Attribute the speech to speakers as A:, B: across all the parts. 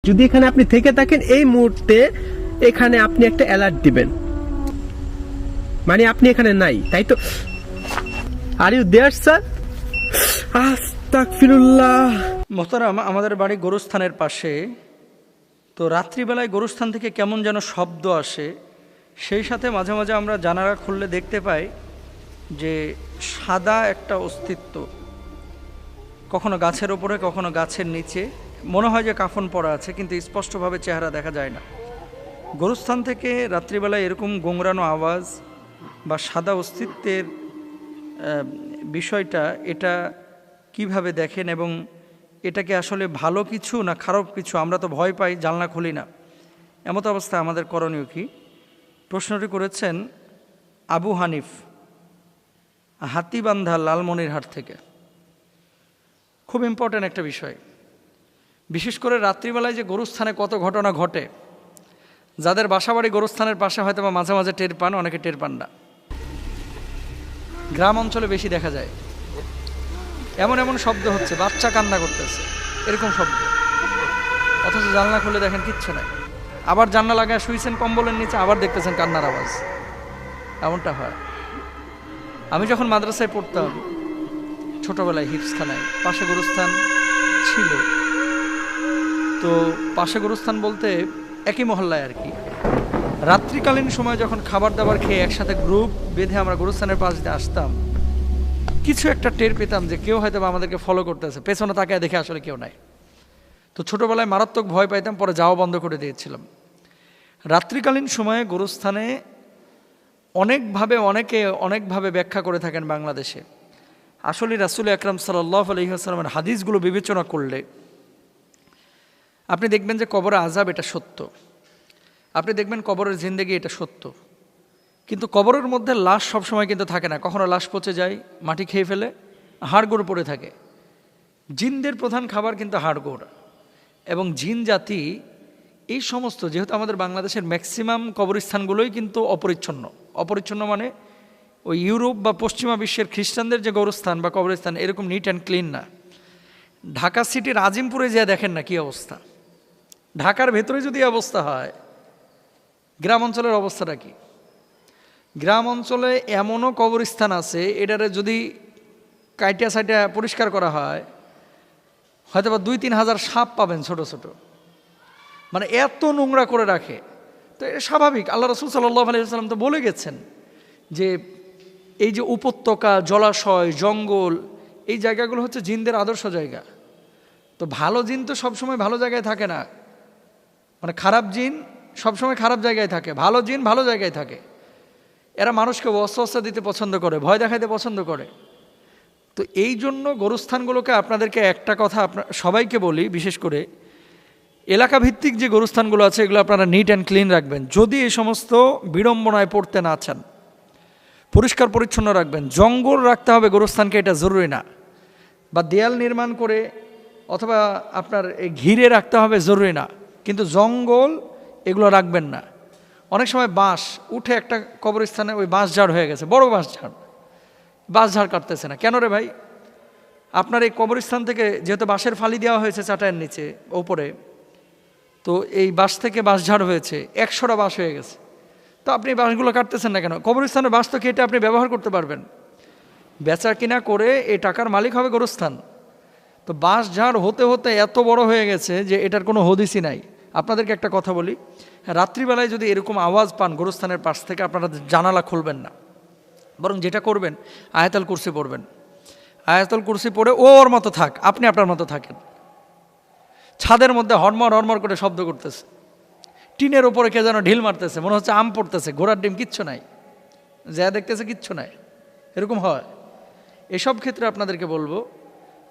A: যদি এখানে আপনি থেকে থাকেন এই মুহূর্তে এখানে আপনি একটা অ্যালার্ট দিবেন, মানে আপনি এখানে নাই, তাই তো? আর ইউ দেয়ার স্যার? আস্তাগফিরুল্লাহ।
B: মোহতারাম, আমাদের বাড়ি গোরস্থানের পাশে। তো রাত্রিবেলায় গোরস্থান থেকে কেমন যেন শব্দ আসে, সেই সাথে মাঝে মাঝে আমরা জানালা খুললে দেখতে পাই যে সাদা একটা অস্তিত্ব, কখনো গাছের ওপরে কখনো গাছের নিচে, মনে হয় যে কাফন পরা আছে, কিন্তু স্পষ্টভাবে চেহারা দেখা যায় না। গোরস্থান থেকে রাত্রিবেলায় এরকম গোংরানো আওয়াজ বা সাদা অস্তিত্বের বিষয়টা, এটা কিভাবে দেখেন এবং এটাকে আসলে ভালো কিছু না খারাপ কিছু? আমরা তো ভয় পাই, জানলা খুলি না। এমত অবস্থায় আমাদের করণীয় কি? প্রশ্নটি করেছেন আবু হানিফ, হাতিবান্ধা, লালমনিরহাট থেকে। খুব ইম্পর্ট্যান্ট একটা বিষয়। বিশেষ করে রাত্রিবেলায় যে গোরস্থানে কত ঘটনা ঘটে, যাদের বাসাবাড়ি গোরস্থানের পাশে হয়তো বা মাঝে মাঝে টের পান, অনেকে টের পান না। গ্রাম অঞ্চলে বেশি দেখা যায়। এমন এমন শব্দ হচ্ছে, বাচ্চা কান্না করতেছে, এরকম শব্দ, অথচ জানলা খুলে দেখেন কিচ্ছু নাই। আবার জানলা লাগায় শুয়েছেন কম্বলের নিচে, আবার দেখতেছেন কান্নার আওয়াজ। এমনটা হয়। আমি যখন মাদ্রাসায় পড়তাম ছোটবেলায়, হিপসখানায় পাশে গোরস্থান ছিল। তো পাশে গোরস্থান বলতে একই মহল্লায় আর কি। রাত্রিকালীন সময় যখন খাবার দাবার খেয়ে একসাথে গ্রুপ বেঁধে আমরা গোরস্থানের পাশ দিয়ে আসতাম, কিছু একটা টের পেতাম যে কেউ হয়তো আমাদেরকে ফলো করতেছে, পেছনে তাকায় দেখে আসলে কেউ নাই। তো ছোটোবেলায় মারাত্মক ভয় পাইতাম, পরে যাওয়া বন্ধ করে দিয়েছিলাম। রাত্রিকালীন সময়ে গোরস্থানে অনেকে অনেকভাবে ব্যাখ্যা করে থাকেন বাংলাদেশে। আসলে রাসূল আকরাম সাল্লাল্লাহু আলাইহি ওয়াসাল্লামের হাদিসগুলো বিবেচনা করলে আপনি দেখবেন যে কবরের আযাব এটা সত্য, আপনি দেখবেন কবরের জিন্দেগি এটা সত্য। কিন্তু কবরের মধ্যে লাশ সবসময় কিন্তু থাকে না, কখনো লাশ পচে যায়, মাটি খেয়ে ফেলে, হাড়গোড় পড়ে থাকে। জিনদের প্রধান খাবার কিন্তু হাড়গোড়, এবং জিন জাতি এই সমস্ত, যেহেতু আমাদের বাংলাদেশের ম্যাক্সিমাম কবরস্থানগুলোই কিন্তু অপরিচ্ছন্ন মানে ওই ইউরোপ বা পশ্চিমা বিশ্বের খ্রিস্টানদের যে গোরস্থান বা কবরস্থান এরকম নিট অ্যান্ড ক্লিন না। ঢাকা সিটির আজিমপুরে যা দেখেন না কি অবস্থা। ঢাকার ভেতরে যদি অবস্থা হয়, গ্রাম অঞ্চলের অবস্থাটা কি? গ্রাম অঞ্চলে এমনও কবরস্থান আছে, এটারে যদি কাইটা সাইটা পরিষ্কার করা হয়, হয়তো বা 2-3 হাজার সাপ পাবেন ছোট ছোট, মানে এত নোংরা করে রাখে। তো এটা স্বাভাবিক। আল্লাহ রাসূল সাল্লাল্লাহু আলাইহি ওয়াসাল্লাম তো বলে গেছেন যে এই যে উপত্যকা, জলাশয়, জঙ্গল, এই জায়গাগুলো হচ্ছে জিনদের আদর্শ জায়গা। তো ভালো জিন তো সবসময় ভালো জায়গায় থাকে না, মানে খারাপ জিন সবসময় খারাপ জায়গায় থাকে, ভালো জিন ভালো জায়গায় থাকে। এরা মানুষকে ওয়াসওয়াসা দিতে পছন্দ করে, ভয় দেখাইতে পছন্দ করে। তো এই জন্য গোরস্থানগুলোকে আপনাদেরকে একটা কথা সবাইকে বলি, বিশেষ করে এলাকা ভিত্তিক যে গোরস্থানগুলো আছে এগুলো আপনারা নিট অ্যান্ড ক্লিন রাখবেন। যদি এই সমস্ত বিড়ম্বনায় পড়তে না চান, পরিষ্কার পরিচ্ছন্ন রাখবেন। জঙ্গল রাখতে হবে গোরস্থানকে, এটা জরুরি না। বা দেয়াল নির্মাণ করে অথবা আপনার ঘিরে রাখতে হবে, জরুরি না। কিন্তু জঙ্গল এগুলো রাখবেন না। অনেক সময় বাঁশ উঠে একটা কবরস্থানে ওই বাঁশ ঝাড় হয়ে গেছে, বড় বাঁশ ঝাড় কাটতেছে না কেন রে ভাই? আপনার এই কবরস্থান থেকে যেহেতু বাঁশের ফালি দেওয়া হয়েছে চাটাইয়ের নিচে ওপরে, তো এই বাঁশ থেকে বাঁশ ঝাড় হয়েছে, 100টা বাঁশ হয়ে গেছে। তো আপনি বাঁশগুলো কাটতেছেন না কেন? কবরস্থানের বাঁশ তো কেটে আপনি ব্যবহার করতে পারবেন। বেচা কিনা করে এই টাকার মালিক হবে গোরস্থান। তো বাঁশ ঝাড় হতে হতে এত বড় হয়ে গেছে যে এটার কোনো হদিসই নাই। আপনাদেরকে একটা কথা বলি, রাত্রিবেলায় যদি এরকম আওয়াজ পান গোরস্থানের পাশ থেকে, আপনারা জানালা খুলবেন না, বরং যেটা করবেন আয়াতুল কুরসি পড়বেন। আয়াতুল কুরসি পড়ে ওর মতো থাক, আপনি আপনার মতো থাকেন। ছাদের মধ্যে হরমর করে শব্দ করতেছে, টিনের ওপরে কে যেন ঢিল মারতেছে, মনে হচ্ছে আম পড়তেছে, ঘোড়ার ডিম, কিচ্ছু নাই, যা দেখতেছে কিচ্ছু নাই, এরকম হয়। এসব ক্ষেত্রে আপনাদেরকে বলবো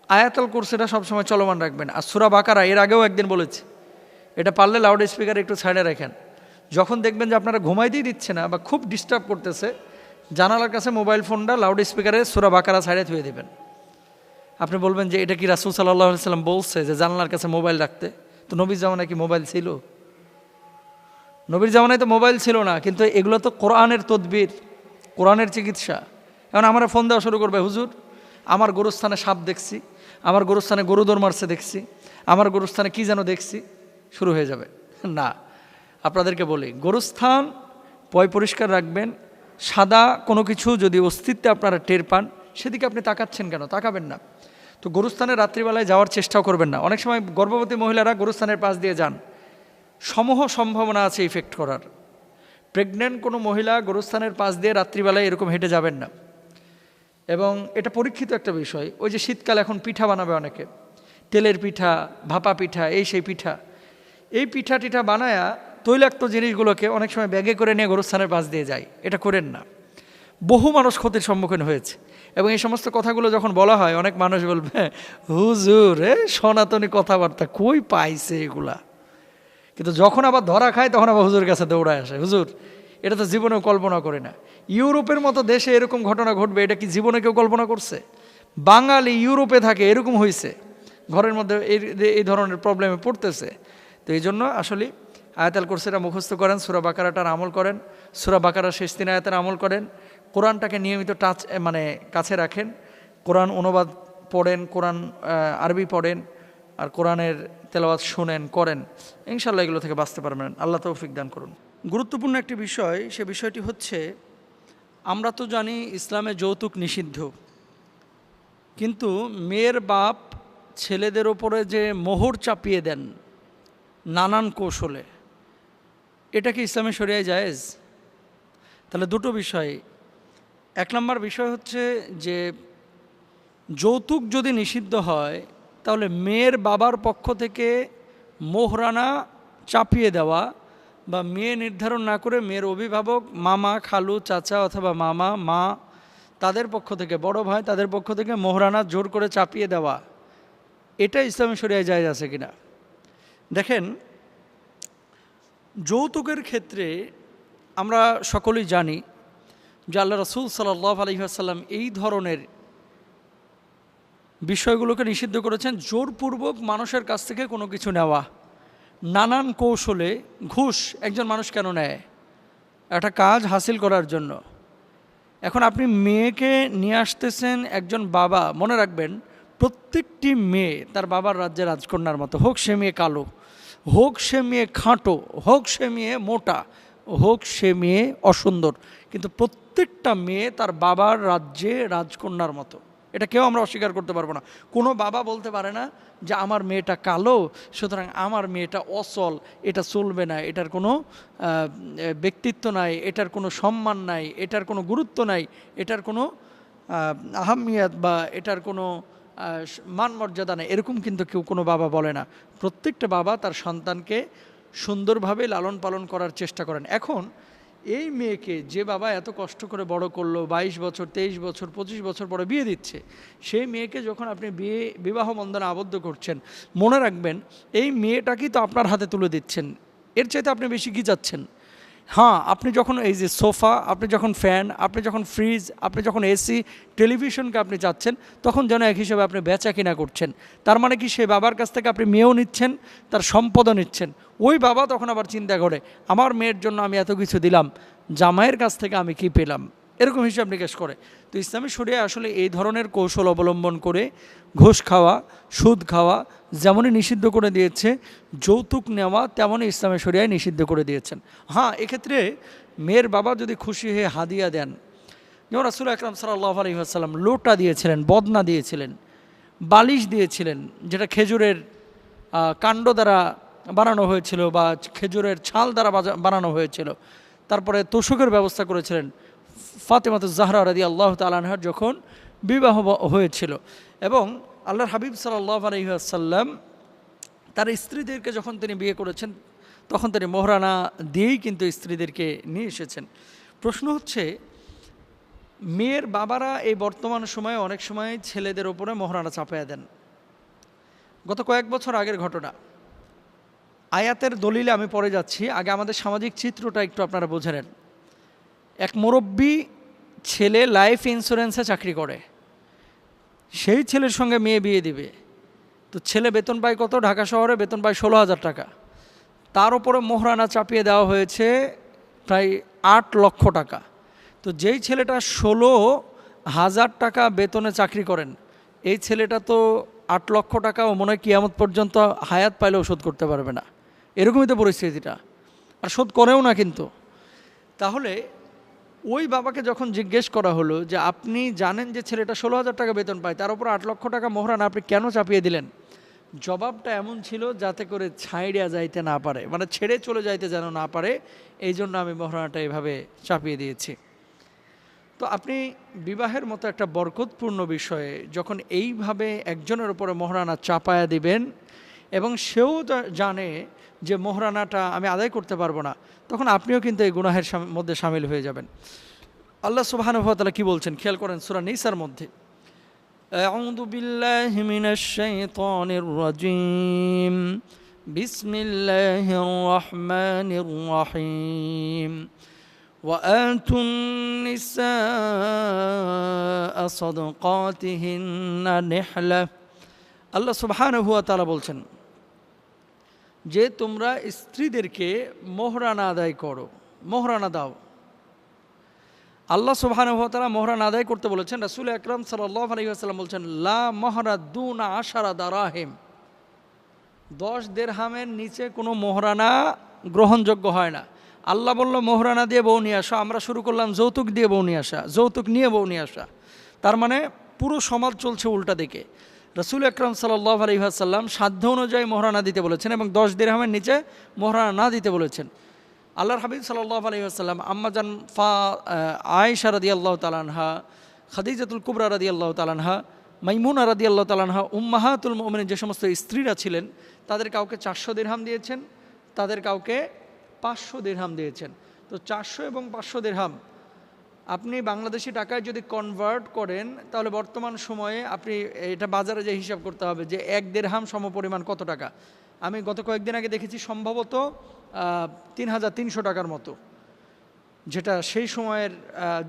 B: আয়াতুল কুরসিটা সবসময় চলমান রাখবেন। আর সূরা বাকারা এর আগেও একদিন বলেছি, এটা পারলে লাউড স্পিকারে একটু সাইডে রাখেন। যখন দেখবেন যে আপনারা ঘুমাইতেই দিচ্ছে না বা খুব ডিস্টার্ব করতেছে, জানালার কাছে মোবাইল ফোনটা লাউড স্পিকারে সূরা বাকারা সাইডে থুয়ে দেবেন। আপনি বলবেন যে এটা কি রাসূল সাল্লাল্লাহু আলাইহি ওয়াসাল্লাম বলছে যে জানালার কাছে মোবাইল রাখতে? তো নবীর জামানায় কি মোবাইল ছিল? নবীর জামানায় তো মোবাইল ছিল না, কিন্তু এগুলো তো কোরআনের তদবির, কোরআনের চিকিৎসা। এখন আমরা ফোন দেওয়া শুরু করবে, হুজুর আমার গোরস্থানে সাপ দেখছি, আমার গোরস্থানে গরু দৌড় মারছে দেখছি, আমার গোরস্থানে কি যেন দেখছি। শুরু হয়ে যাবে। না, আপনাদেরকে বলি, গোরস্থান পয় পরিষ্কার রাখবেন। সাদা কোনো কিছু যদি অস্তিত্বে আপনারা টের পান, সেদিকে আপনি তাকাচ্ছেন কেন? তাকাবেন না। তো গোরস্থানে রাত্রিবেলায় যাওয়ার চেষ্টাও করবেন না। অনেক সময় গর্ভবতী মহিলারা গোরস্থানের পাশ দিয়ে যান, সমূহ সম্ভাবনা আছে ইফেক্ট করার। প্রেগনেন্ট কোনো মহিলা গোরস্থানের পাশ দিয়ে রাত্রিবেলায় এরকম হেঁটে যাবেন না। এবং এটা পরীক্ষিত একটা বিষয়। ওই যে শীতকাল এখন পিঠা বানাবে অনেকে, তেলের পিঠা, ভাপা পিঠা, এই সেই পিঠা, এই পিঠা টিঠা বানায়া তৈলাক্ত জিনিসগুলোকে অনেক সময় ব্যাগে করে নিয়ে গোরস্থানের পাশ দিয়ে যায়। এটা করেন না। বহু মানুষ ক্ষতির সম্মুখীন হয়েছে। এবং এই সমস্ত কথাগুলো যখন বলা হয়, অনেক মানুষ বলবে, হুজুর সনাতনী কথাবার্তা কই পাইছে এগুলা। কিন্তু যখন আবার ধরা খায় তখন আবার হুজুর কাছে দৌড়ায় আসে, হুজুর এটা তো জীবনেও কল্পনা করে না। ইউরোপের মতো দেশে এরকম ঘটনা ঘটবে, এটা কি জীবনে কেউ কল্পনা করছে? বাঙালি ইউরোপে থাকে, এরকম হয়েছে, ঘরের মধ্যে এই ধরনের প্রবলেমে পড়তেছে। তো এই জন্য আসলে আয়াতুল কুরসিটা মুখস্থ করেন, সূরা বাকারাটার আমল করেন, সূরা বাকারার শেষ 3 আয়াতের আমল করেন, কোরআনটাকে নিয়মিত কাছে রাখেন, কোরআন অনুবাদ পড়েন, কোরআন আরবি পড়েন, আর কোরআনের তেলাওয়াত শুনেন, করেন। ইনশাআল্লাহ এগুলো থেকে বাঁচতে পারবেন। আল্লাহ তৌফিক দান করুন। গুরুত্বপূর্ণ একটি বিষয়, সে বিষয়টি হচ্ছে, আমরা তো জানি ইসলামে যৌতুক নিষিদ্ধ, কিন্তু মেয়ের বাপ ছেলেদের ওপরে যে মোহর চাপিয়ে দেন নানান কৌশলে, এটা কি ইসলামে শরিয়ায় জায়েজ? তাহলে দুটো বিষয়। 1 নম্বর বিষয় হচ্ছে যে যৌতুক যদি নিষিদ্ধ হয়, তাহলে মেয়ের বাবার পক্ষ থেকে মোহরানা চাপিয়ে দেওয়া বা মেয়ে নির্ধারণ না করে মেয়ের অভিভাবক, মামা, খালু, চাচা অথবা মামা, মা, তাদের পক্ষ থেকে, বড় ভাই, তাদের পক্ষ থেকে মোহরানা জোর করে চাপিয়ে দেওয়া, এটা ইসলামী শরিয়ায় জায়েজ আছে কিনা? দেখেন, যৌতুকের ক্ষেত্রে আমরা সকলেই জানি যে আল্লাহ রাসূল সাল্লাল্লাহু আলাইহি ওয়াসাল্লাম এই ধরনের বিষয়গুলোকে নিষিদ্ধ করেছেন। জোরপূর্বক মানুষের কাছ থেকে কোনো কিছু নেওয়া, নানান কৌশলে। ঘুষ একজন মানুষ কেন নেয়? একটা কাজ হাসিল করার জন্য। এখন আপনি মেয়েকে নিয়ে আসতেছেন, একজন বাবা, মনে রাখবেন, প্রত্যেকটি মেয়ে তার বাবার রাজ্যে রাজকন্যার মতো, হোক সে মেয়ে কালো, হোক সে মেয়ে খাঁটো, হোক সে মেয়ে মোটা, হোক সে মেয়ে অসুন্দর, কিন্তু প্রত্যেকটা মেয়ে তার বাবার রাজ্যে রাজকন্যার মতো। এটা কেউ আমরা অস্বীকার করতে পারবো না। কোনো বাবা বলতে পারে না যে আমার মেয়েটা কালো, সুতরাং আমার মেয়েটা অচল, এটা চলবে না, এটার কোনো ব্যক্তিত্ব নাই, এটার কোনো সম্মান নাই, এটার কোনো গুরুত্ব নাই, এটার কোনো আহামিয়াত বা এটার কোনো মান মর্যাদা নেই। এরকম কিন্তু কেউ, কোনো বাবা বলে না। প্রত্যেকটা বাবা তার সন্তানকে সুন্দরভাবে লালন পালন করার চেষ্টা করেন। এখন এই মেয়েকে যে বাবা এত কষ্ট করে বড় করলো, 22 বছর, 23 বছর, 25 বছর পরে বিয়ে দিচ্ছে, সেই মেয়েকে যখন আপনি বিবাহ বন্ধনে আবদ্ধ করছেন, মনে রাখবেন এই মেয়েটাকেই তো আপনার হাতে তুলে দিচ্ছেন। এর চাইতে আপনি বেশি কী চাচ্ছেন? হ্যাঁ, আপনি যখন এই যে সোফা, আপনি যখন ফ্যান, আপনি যখন ফ্রিজ, আপনি যখন এসি, টেলিভিশনকে আপনি চাচ্ছেন, তখন যেন এক হিসেবে আপনি বেচা কিনা করছেন। তার মানে কি, সেই বাবার কাছ থেকে আপনি মেয়েও নিচ্ছেন, তার সম্পদও নিচ্ছেন। ওই বাবা তখন আবার চিন্তা করে, আমার মেয়ের জন্য আমি এত কিছু দিলাম, জামাইয়ের কাছ থেকে আমি কি পেলাম, এরকম হিসাব নিকেশ করে। তো ইসলামী শরিয়া আসলে এই ধরনের কৌশল অবলম্বন করে ঘুষ খাওয়া, সুদ খাওয়া যেমনই নিষিদ্ধ করে দিয়েছে, যৌতুক নেওয়া তেমনই ইসলামী শরিয়ায় নিষিদ্ধ করে দিয়েছেন। হ্যাঁ, এক্ষেত্রে মেয়ের বাবা যদি খুশি হয়ে হাদিয়া দেন, যেমন রাসূল আকরাম সাল্লাল্লাহু আলাইহি ওয়াসাল্লাম লোটা দিয়েছিলেন, বদনা দিয়েছিলেন, বালিশ দিয়েছিলেন, যেটা খেজুরের কাণ্ড দ্বারা বানানো হয়েছিল বা খেজুরের ছাল দ্বারা বানানো হয়েছিল। তারপরে তোশকের ব্যবস্থা করেছিলেন ফাতেমাতুজ জাহরা রাদিয়াল্লাহু তাআলা আনহার যখন বিবাহ হয়েছিল। এবং আল্লাহর হাবিব সাল্লাল্লাহু আলাইহি ওয়াসাল্লাম তার স্ত্রীদেরকে যখন তিনি বিয়ে করেছেন, তখন তিনি মোহরানা দিয়েই কিন্তু স্ত্রীদেরকে নিয়ে এসেছেন। প্রশ্ন হচ্ছে, মেয়ের বাবারা এই বর্তমান সময়ে অনেক সময় ছেলেদের ওপরে মোহরানা চাপায়া দেন। গত কয়েক বছর আগের ঘটনা, আয়াতের দলিলে আমি পড়ে যাচ্ছি, আগে আমাদের সামাজিক চিত্রটা একটু আপনারা বুঝে নেন। এক মুরব্বী ছেলে লাইফ ইন্স্যুরেন্সে চাকরি করে, সেই ছেলের সঙ্গে মেয়ে বিয়ে দিবে। তো ছেলে বেতন পায় কত? ঢাকা শহরে বেতন পায় 16,000 টাকা। তার উপরে মোহরানা চাপিয়ে দেওয়া হয়েছে প্রায় 8 লক্ষ টাকা। তো যেই ছেলেটা 16,000 টাকা বেতনে চাকরি করেন, এই ছেলেটা তো 8 লক্ষ টাকা ও মনে হয় কিয়ামত পর্যন্ত হায়াত পাইলেও শোধ করতে পারবে না। এরকমই তো পরিস্থিতিটা, আর শোধ করেও না কিন্তু। তাহলে ওই বাবাকে যখন জিজ্ঞেস করা হলো যে আপনি জানেন যে ছেলেটা 16,000 টাকা বেতন পায়, তার উপর 8 লক্ষ টাকা মোহরানা আপনি কেন চাপিয়ে দিলেন? জবাবটা এমন ছিল যাতে করে ছাইড়িয়া যাইতে না পারে, মানে ছেড়ে চলে যাইতে যেন না পারে, এই জন্য আমি মোহরানাটা এভাবে চাপিয়ে দিয়েছি। তো আপনি বিবাহের মতো একটা বরকতপূর্ণ বিষয়ে যখন এইভাবে একজনের উপরে মোহরানা চাপায়া দিবেন এবং সেও জানে যে মোহরানাটা আমি আদায় করতে পারবো না, তখন আপনিও কিন্তু এই গুনাহের মধ্যে সামিল হয়ে যাবেন। আল্লাহ সুবহানাহু ওয়া তাআলা কি বলছেন খেয়াল করেন সূরা নিসার মধ্যে, আউযু বিল্লাহি মিনাশ শাইতানির রাজীম, বিসমিল্লাহির রহমানির রহিম, وآتوا النساء صدقاتهن نحلة। আল্লাহ সুবহানাহু ওয়া তাআলা বলছেন যে তোমরা স্ত্রীদেরকে মোহরানা আদায় করো, মোহরানা দাও। আল্লাহ সুবহানাহু ওয়া তাআলা মোহরানা আদায় করতে বলেছেন। রাসূল আকরাম সাল্লাল্লাহু আলাইহি ওয়াসাল্লাম বলছেন লা মোহরা দুনা 10 দারাহিম, 10 দিরহামের নিচে কোনো মোহরানা গ্রহণযোগ্য হয় না। আল্লাহ বলল মোহরানা দিয়ে বউ নিয়ে আসা, আমরা শুরু করলাম যৌতুক দিয়ে বউ নিয়ে আসা, যৌতুক নিয়ে বউ নিয়ে আসা। তার মানে পুরো সমাজ চলছে উল্টা দিকে। রাসূল আকরাম সাল্লাল্লাহু আলাইহি ওয়াসাল্লাম সাধ্য অনুযায়ী মোহরানা দিতে বলেছেন এবং 10 দিরহামের নিচে মোহরানা না দিতে বলেছেন। আল্লাহর হাবিব সাল্লাল্লাহু আলাইহি ওয়াসাল্লাম আম্মাজান আয়েশা রাদিয়াল্লাহু তাআলা আনহা, খাদিজাতুল কুবরা রাদিয়াল্লাহু তাআলা আনহা, মাইমুনা রাদিয়াল্লাহু তাআলা আনহা, উম্মাহাতুল মুমিনিন যে সমস্ত স্ত্রীরা ছিলেন তাদের কাউকে 400 দিরহাম দিয়েছেন, তাদের কাউকে 500 দিরহাম দিয়েছেন। তো 400 এবং 500 দিরহাম আপনি বাংলাদেশি টাকায় যদি কনভার্ট করেন তাহলে বর্তমান সময়ে আপনি এটা বাজারে যে হিসাব করতে হবে যে 1 দিরহাম সমপরিমাণ কত টাকা। আমি গত কয়েকদিন আগে দেখেছি সম্ভবত 3,300 টাকার মতো, যেটা সেই সময়ের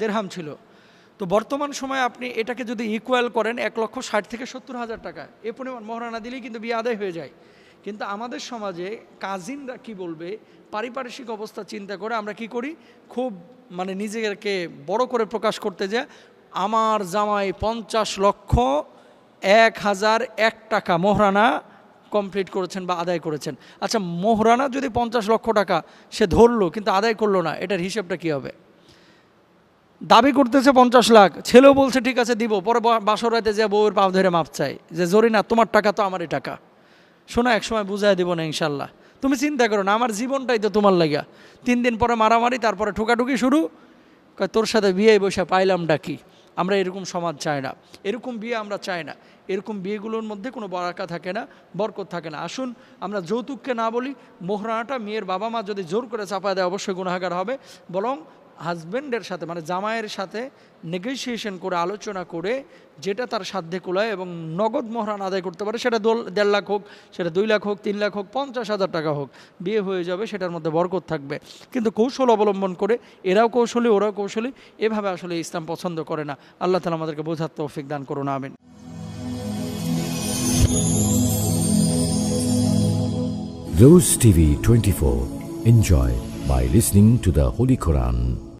B: দিরহাম ছিল। তো বর্তমান সময়ে আপনি এটাকে যদি ইকুয়াল করেন 1,60,000 থেকে 70,000 টাকা, এ পরিমাণ মোহরানা দিলেই কিন্তু বিয়ে আদায় হয়ে যায়। কিন্তু আমাদের সমাজে কাজিনরা কি বলবে, পারিপার্শ্বিক অবস্থা চিন্তা করে আমরা কি করি, খুব মানে নিজেকে বড় করে প্রকাশ করতে যে আমার জামাই 50,01,001 টাকা মোহরানা কমপ্লিট করেছেন বা আদায় করেছেন। আচ্ছা, মোহরানা যদি 50 লক্ষ টাকা সে ধরলো কিন্তু আদায় করলো না, এটার হিসাবটা কী হবে? দাবি করতেছে 50 লাখ, ছেলেও বলছে ঠিক আছে দিব, পরে বাসর রাতে যে বউয়ের পাও ধরে মাপ চাই যে জরিনা তোমার টাকা তো আমারই টাকা, শোনা এক সময় বুঝাই দিব না ইনশাল্লাহ, তুমি চিন্তা করো না, আমার জীবনটাই তো তোমার লাগিয়া। 3 দিন পরে মারামারি, তারপরে ঠোকাঠুকি শুরু, তোর সাথে বিয়ে বসে পাইলাম ডাকি। আমরা এরকম সমাজ চাই না, এরকম বিয়ে আমরা চাই না। এরকম বিয়েগুলোর মধ্যে কোনো বারাকা থাকে না, বরকত থাকে না। আসুন আমরা যৌতুককে না বলি, মোহরানাটা মেয়ের বাবা মা যদি জোর করে চাপা দেয় অবশ্যই গুনাহগার হবে, বরং হাজব্যান্ডের সাথে মানে জামাইয়ের সাথে নেগোসিয়েশন করে আলোচনা করে যেটা তার সাধ্যে কুলায় এবং নগদ মোহরানা আদায় করতে পারে, সেটা 1.5 লাখ হোক, সেটা 2 লাখ হোক, 3 লাখ হোক, 50,000 টাকা হোক, বিয়ে হয়ে যাবে, সেটার মধ্যে বরকত থাকবে। কিন্তু কৌশল অবলম্বন করে এরাও কৌশলী ওরাও কৌশলী, এভাবে আসলে ইসলাম পছন্দ করে না। আল্লাহ তাআলা আমাদেরকে বোঝার তৌফিক দান করুন, আমিন।
C: Rose TV 24. Enjoy by listening to the Holy Quran.